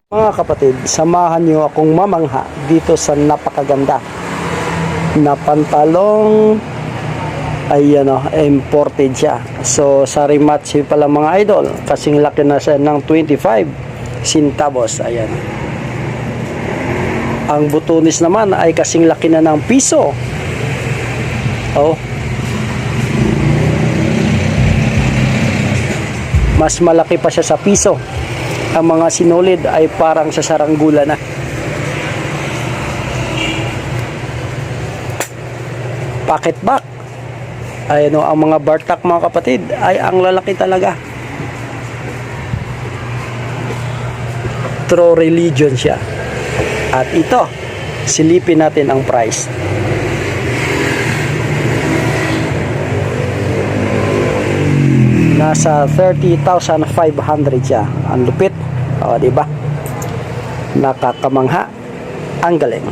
Mga kapatid, samahan niyo akong mamangha dito sa napakaganda na pantalong ay imported siya. So sa Rimachi pala mga idol, kasing laki na siya ng 25 centavos. Ayan. Ang butunis naman ay kasing laki na ng piso. Oh. Mas malaki pa siya sa piso. Ang mga sinulid ay parang sa saranggola na. Pocket back. Ayan ang mga bartak mga kapatid ay ang lalaki talaga. True religion siya. At ito, silipin natin ang price. Nasa 30,500 siya. Ang lupit. O, diba? Nakakamangha. Ang galing.